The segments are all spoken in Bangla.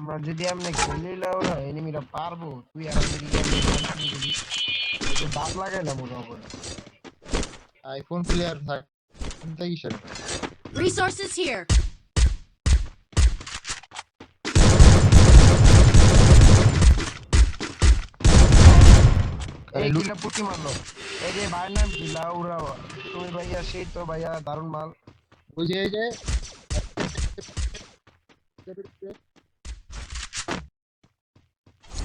আমরা যদি এমনি খেলিলাম না এনিমিরা পারবো তুই আর আমি যদি দাঁত লাগাইলাম ওরা করে আইফোন প্লেয়ার থাক চিন্তা কিসের Resources here. এই কিলা পুটি মারলো এই যে ভাইয়ের নাম কি লাউরা তুমি ভাইয়া সেই তো ভাইয়া দারুণ মাল বুঝে এই যে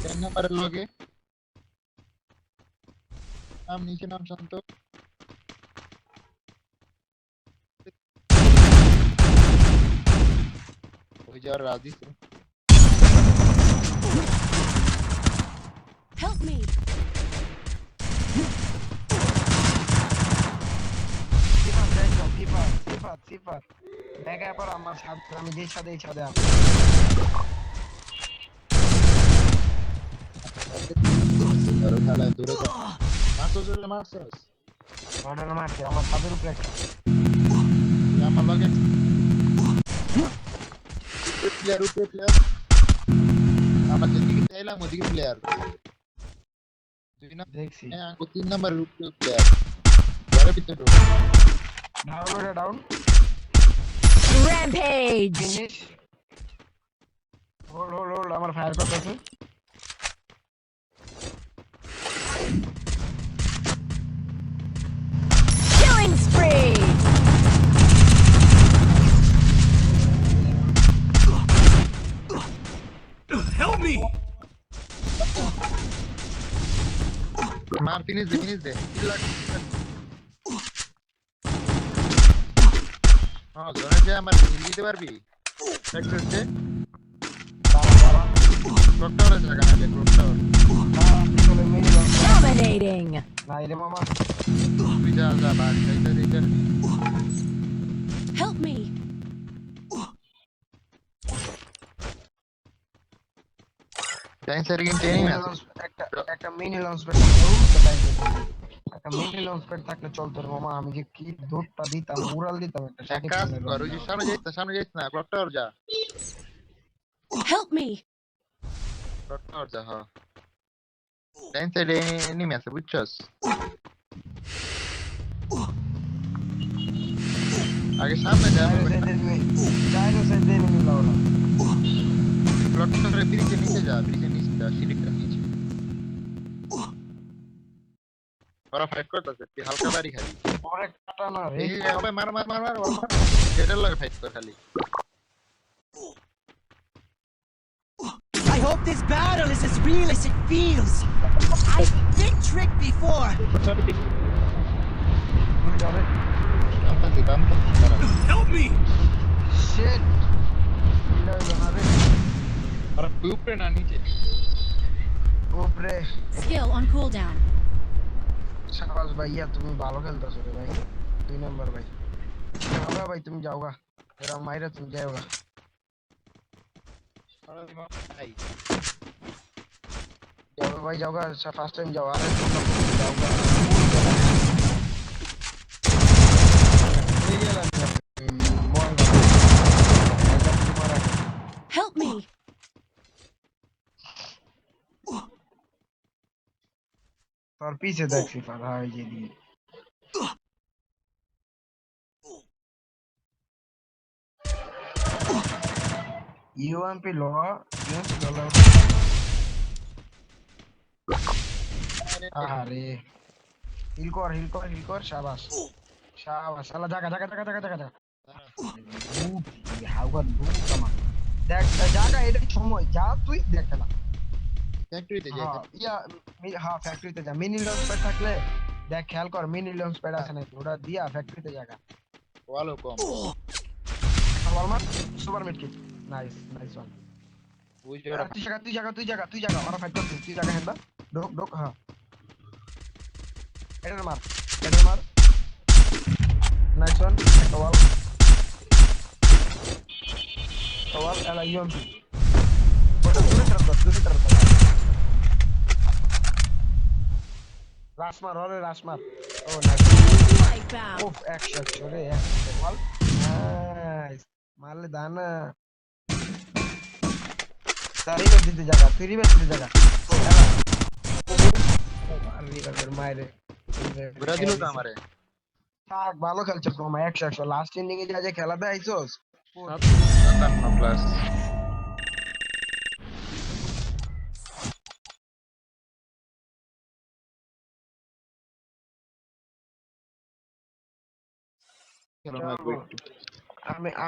কেন নাম্বারের লগে নাম নিচে নাম শান্ত ওই যে আর রাজি Help me. সিফাত দেখা পর আমার সাথে আমি যেই সাথে এই সাথে আরো খেলা দূরে মারছো জোরে মারছস অর্ডার মারছে আমার ছাদের উপরে একটা আমার লগে প্লেয়ার আমার যেদিকে চাইলাম ওদিকে প্লেয়ার তুই না দেখছি হ্যাঁ 3 নাম্বারের উপরে প্লেয়ার ঘরে ভিতরে ডাউন Rampage. ফিনিশ হোল্ড আমার ফায়ার করতেছে Killing spree. Help me! মার ফিনিশ দে হ্যাঁ জোরে যে আমার দিতে পারবি এক্সেস দে ডক্টরের জায়গা না দে ডক্টর Dominating. নাই রে মামা তুই যা বাস এইটা Help me. ডাইসার গেম ট্রেনিং আছে একটা মিনি লঞ্চ প্যাড একটা মিনি লঞ্চ প্যাড থাকলে চলতো রে মামা আমি যে কি দুধটা দিতাম উড়াল দিতাম একটা এক কাজ কর ওই যে সামনে যাইছ না ডক্টর যা Help me. ডক্টর যা হ্যাঁ ডাইসার এনিমি আছে বুঝছস আগে সামনে যা জায়গা সাইড দিয়ে নিয়ে লাও না ডক্টরের ব্রিজের নিচে যা সিঁড়িটা নিচে ওরা ফাইট করতেছে তুই হালকা বাড়ি খালি পরে কাটা না রে এই হবে মার এটার লগে ফাইট কর খালি I hope this battle is as real as it feels. I've been tricked before. তুই যাবে বামটা Help me! শিট কিলা হইলো না রে আর উপরে না নিচে উপরে Skill on cooldown. শাবাশ ভাইয়া তুমি ভালো খেলতেছো রে ভাই 2 নাম্বার ভাই যাওগা ভাই তুমি যাওগা এরা মাইরা তুমি যাওগা যাওগা ভাই যাওগা ফার্স্ট টাইম যাও আরে যাওগা এই গেলাম Help me. তোর পিছে দেখছি ফাদা হয় যে দিয়ে ইউএমপি ল ইউএমপি ল আরে হিল কর শাবাশ শালা জায়গা হাউগা বুক কামা দেখ জায়গা এটা সময় যা তুই দেখ খেলা ফ্যাক্টরিতে যাই হ্যাঁ ফ্যাক্টরিতে যা মিনি লঞ্চ প্যাড থাকলে দেখ খেয়াল কর মিনি লঞ্চ প্যাড আছে নাকি ওটা দিয়া ফ্যাক্টরিতে জায়গা ওয়ালো কম ওয়ালমার সুপার মিড কিট নাইস ওয়ান ওই তুই জায়গা ওরা ফাইট করছিস তুই জায়গা হেন্দা ঢোক হ্যাঁ এটা মার নাইস ওয়ান একটা ওয়াল এলা ইউএমপি ওটা দূরে ট্রাপ রাশমার ও নাইস Wipeout. ওফ একশো রে একশো বল নাইস মারলে দানা তার রিভাইভ দিতে জায়গা, তুই রিভাইভ দিতে জায়গা। আর রিভাইভের মায়েরে ঘুরা দিল তো আমারে। থাক, ভালো খেলছিস মামা, 100 লাস্ট ইনিংয়ে যা যে খেলাতে আইছস। 57 প্লাস।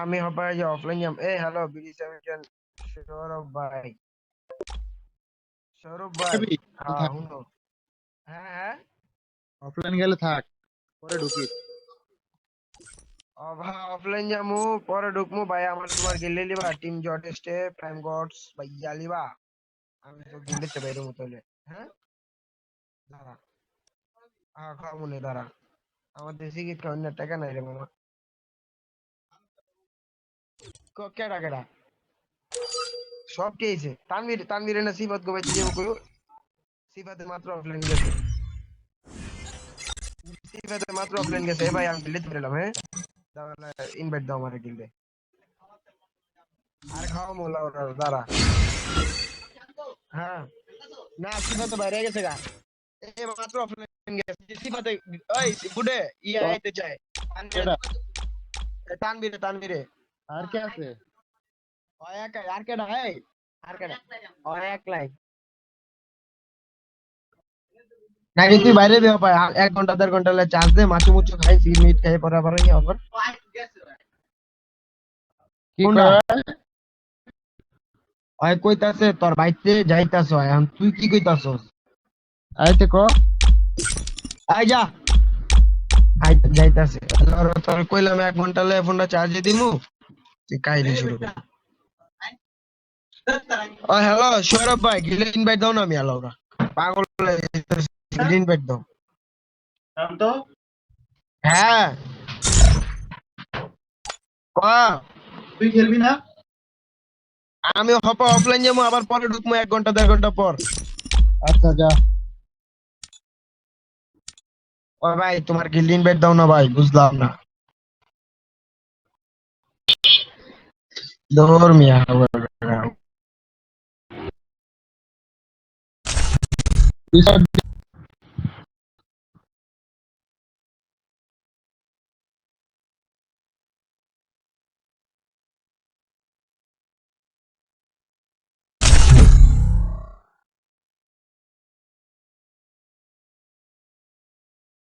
আমি হবে যে অফলাইন যাম। এই হ্যালো বিডি চ্যাম্পিয়ন সৌরভ ভাই, সৌরভ ভাই। হ্যাঁ শুনো, হ্যাঁ হ্যাঁ অফলাইন গেলে থাক, পরে ঢুকিস। অফলাইন যামু, পরে ঢুকমু ভাই। আমার তোমার গিল্ডে লিবা, টিম জটেস্টে প্রাইম গডস ভাইয়া লিবা। আমি তো গিল্ডেতে বাইরে মতো হলে, হ্যাঁ দাঁড়া, হ্যাঁ খাবো নে দাঁড়া। আমার দেশি গিট খাওয়ার টাকা নাই রে মামা। কেডা কেডা সব কেছে তানভীর, তানভীর না সিফাত গো ভাই যাবো কইও। সিফাতে মাত্র অফলাইন গেছে, সিফাতে মাত্র অফলাইন গেছে। এ ভাই আমি গিল্ডে পেলাম, হ্যাঁ তাহলে ইনভাইট দাও আমারে গিল্ডে। আর খাওয়া মোলা ওরা দাঁড়া। হ্যাঁ না সিফাতে বাইরে গেছে গা, এ মাত্র অফলাইন গেছে সিফাতে। ওই বুডে ইয়া আইতে চায় তানভীরে, তানভীরে আর কে আছে? ওই একাই, আর কেডা? এই আর কেডা? ওই একলাই নাকি তুই বাইরে বের পায় 1 ঘন্টা 1.5 ঘন্টা চার্জ দে, মাছু মুচু খাই, সিল মিট খাই, পরে আবার ইয়া আবার কি কোনটা? কয়? ওই কইতাছে তোর বাইতে যাইতাছ, এখন তুই কি কইতাছস? আইতে ক। আই যা, আই যাইতাছে। আর তোর কইলাম 1 ঘন্টা লে ফোনটা চার্জে দিমু, তুই কাহিনী শুরু কর। ও হ্যালো সৌরভ ভাই, গিলে ইনভাইট দাও না। আমি আলাউরা পাগল ইনভাইট দাও। তো হ্যাঁ ক, তুই খেলবি না? আমি হপ অফলাইন যাবো, আবার পরে ঢুকবো 1 ঘন্টা 1.5 ঘন্টা পর। আচ্ছা যা। ও ভাই তোমার গিল্ড ইনভাইট দাও না ভাই, বুঝলাম না। দৌড় মিয়া।